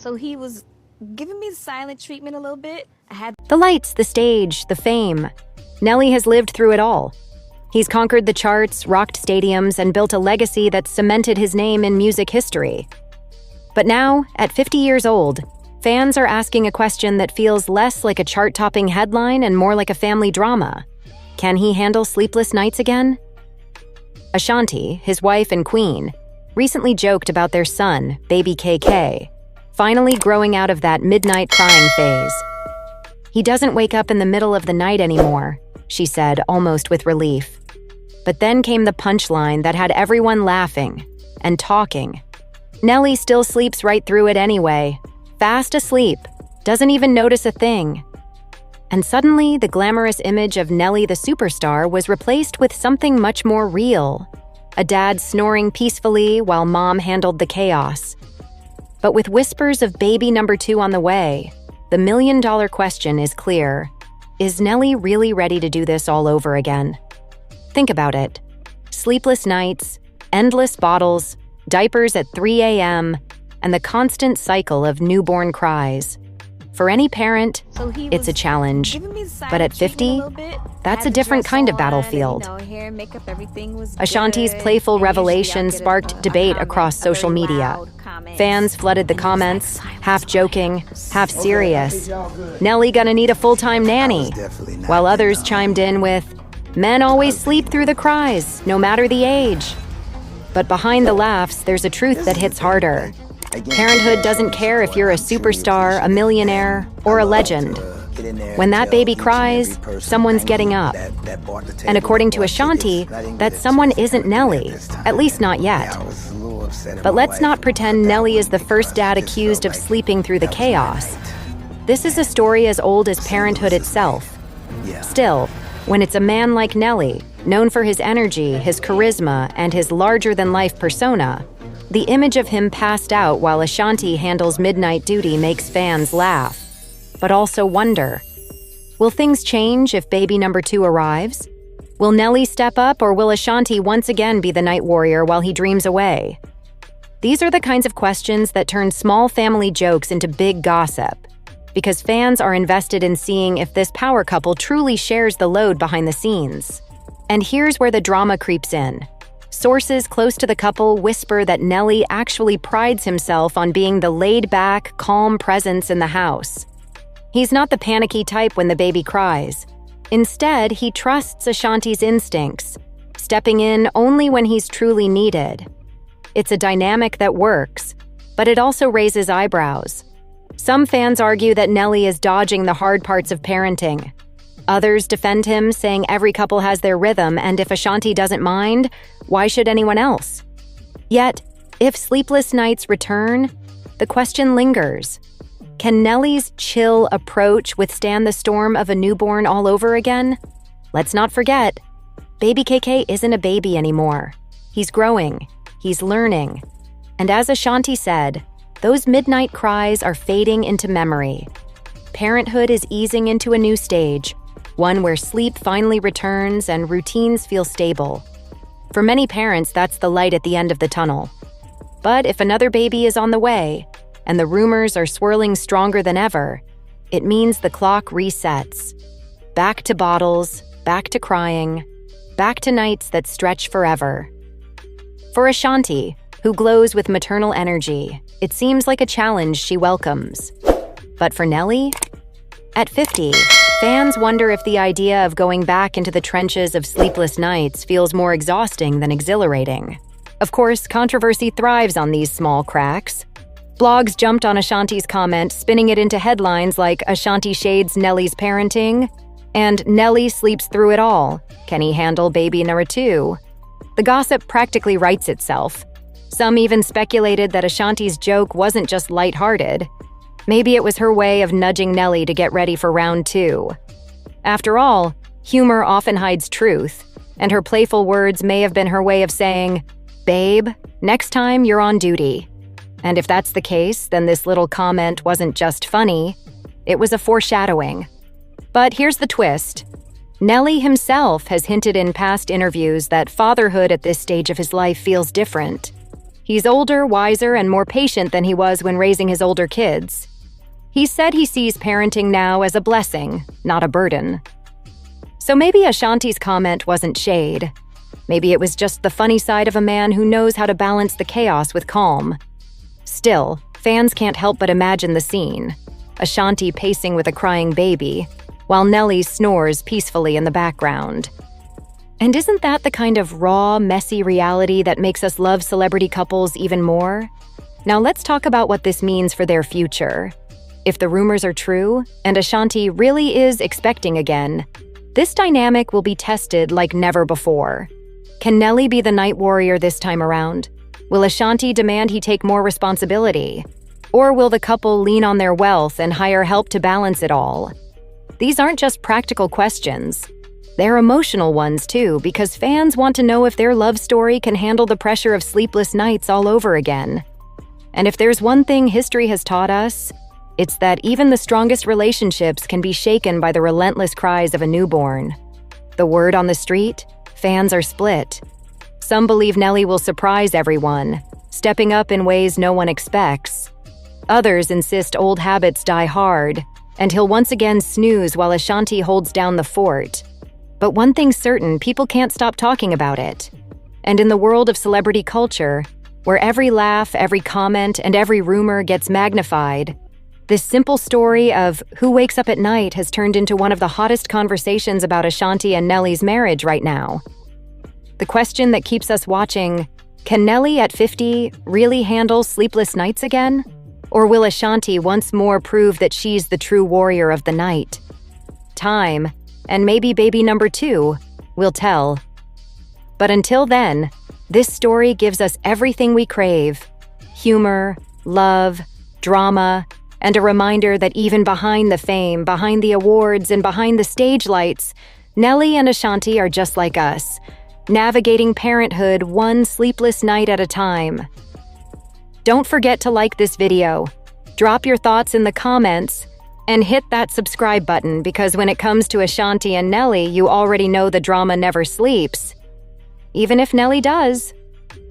So he was giving me the silent treatment a little bit. The lights, the stage, the fame. Nelly has lived through it all. He's conquered the charts, rocked stadiums, and built a legacy that's cemented his name in music history. But now, at 50 years old, fans are asking a question that feels less like a chart-topping headline and more like a family drama. Can he handle sleepless nights again? Ashanti, his wife and queen, recently joked about their son, baby KK, finally growing out of that midnight crying phase. "He doesn't wake up in the middle of the night anymore," she said, almost with relief. But then came the punchline that had everyone laughing and talking. Nelly still sleeps right through it anyway, fast asleep, doesn't even notice a thing. And suddenly, the glamorous image of Nelly the superstar was replaced with something much more real. A dad snoring peacefully while mom handled the chaos. But with whispers of baby number 2 on the way, the million-dollar question is clear. Is Nelly really ready to do this all over again? Think about it. Sleepless nights, endless bottles, diapers at 3 a.m., and the constant cycle of newborn cries. For any parent, it's a challenge. But at 50, that's a different kind of battlefield. Ashanti's playful revelation sparked debate across social media. Fans flooded the comments, half joking, half serious. "Nelly gonna need a full-time nanny," while others chimed in with, "Men always sleep through the cries, no matter the age." But behind the laughs, there's a truth that hits harder. Parenthood doesn't care if you're a superstar, a millionaire, or a legend. When that baby cries, someone's getting up. And according to Ashanti, that someone isn't Nelly, at least not yet. But let's not pretend Nelly is the first dad accused of sleeping through the chaos. This is a story as old as parenthood itself. Still, when it's a man like Nelly, known for his energy, his charisma, and his larger-than-life persona, the image of him passed out while Ashanti handles midnight duty makes fans laugh, but also wonder. Will things change if baby number 2 arrives? Will Nelly step up, or will Ashanti once again be the night warrior while he dreams away? These are the kinds of questions that turn small family jokes into big gossip, because fans are invested in seeing if this power couple truly shares the load behind the scenes. And here's where the drama creeps in. Sources close to the couple whisper that Nelly actually prides himself on being the laid-back, calm presence in the house. He's not the panicky type when the baby cries. Instead, he trusts Ashanti's instincts, stepping in only when he's truly needed. It's a dynamic that works, but it also raises eyebrows. Some fans argue that Nelly is dodging the hard parts of parenting. Others defend him, saying every couple has their rhythm, and if Ashanti doesn't mind, why should anyone else? Yet, if sleepless nights return, the question lingers. Can Nelly's chill approach withstand the storm of a newborn all over again? Let's not forget, baby KK isn't a baby anymore. He's growing, he's learning. And as Ashanti said, those midnight cries are fading into memory. Parenthood is easing into a new stage, one where sleep finally returns and routines feel stable. For many parents, that's the light at the end of the tunnel. But if another baby is on the way, and the rumors are swirling stronger than ever, it means the clock resets. Back to bottles, back to crying, back to nights that stretch forever. For Ashanti, who glows with maternal energy, it seems like a challenge she welcomes. But for Nelly? At 50, fans wonder if the idea of going back into the trenches of sleepless nights feels more exhausting than exhilarating. Of course, controversy thrives on these small cracks. Blogs jumped on Ashanti's comment, spinning it into headlines like "Ashanti shades Nelly's parenting" and "Nelly sleeps through it all. Can he handle baby number 2?" The gossip practically writes itself. Some even speculated that Ashanti's joke wasn't just lighthearted. Maybe it was her way of nudging Nelly to get ready for round 2. After all, humor often hides truth, and her playful words may have been her way of saying, "Babe, next time you're on duty." And if that's the case, then this little comment wasn't just funny, it was a foreshadowing. But here's the twist. Nelly himself has hinted in past interviews that fatherhood at this stage of his life feels different. He's older, wiser, and more patient than he was when raising his older kids. He said he sees parenting now as a blessing, not a burden. So maybe Ashanti's comment wasn't shade. Maybe it was just the funny side of a man who knows how to balance the chaos with calm. Still, fans can't help but imagine the scene. Ashanti pacing with a crying baby, while Nelly snores peacefully in the background. And isn't that the kind of raw, messy reality that makes us love celebrity couples even more? Now let's talk about what this means for their future. If the rumors are true, and Ashanti really is expecting again, this dynamic will be tested like never before. Can Nelly be the night warrior this time around? Will Ashanti demand he take more responsibility? Or will the couple lean on their wealth and hire help to balance it all? These aren't just practical questions. They're emotional ones too, because fans want to know if their love story can handle the pressure of sleepless nights all over again. And if there's one thing history has taught us, it's that even the strongest relationships can be shaken by the relentless cries of a newborn. The word on the street? Fans are split. Some believe Nelly will surprise everyone, stepping up in ways no one expects. Others insist old habits die hard, and he'll once again snooze while Ashanti holds down the fort. But one thing's certain, people can't stop talking about it. And in the world of celebrity culture, where every laugh, every comment, and every rumor gets magnified, this simple story of who wakes up at night has turned into one of the hottest conversations about Ashanti and Nelly's marriage right now. The question that keeps us watching, can Nelly at 50 really handle sleepless nights again? Or will Ashanti once more prove that she's the true warrior of the night? Time, and maybe baby number 2, will tell. But until then, this story gives us everything we crave: humor, love, drama, and a reminder that even behind the fame, behind the awards, and behind the stage lights, Nelly and Ashanti are just like us, navigating parenthood one sleepless night at a time. Don't forget to like this video, drop your thoughts in the comments, and hit that subscribe button, because when it comes to Ashanti and Nelly, you already know the drama never sleeps. Even if Nelly does.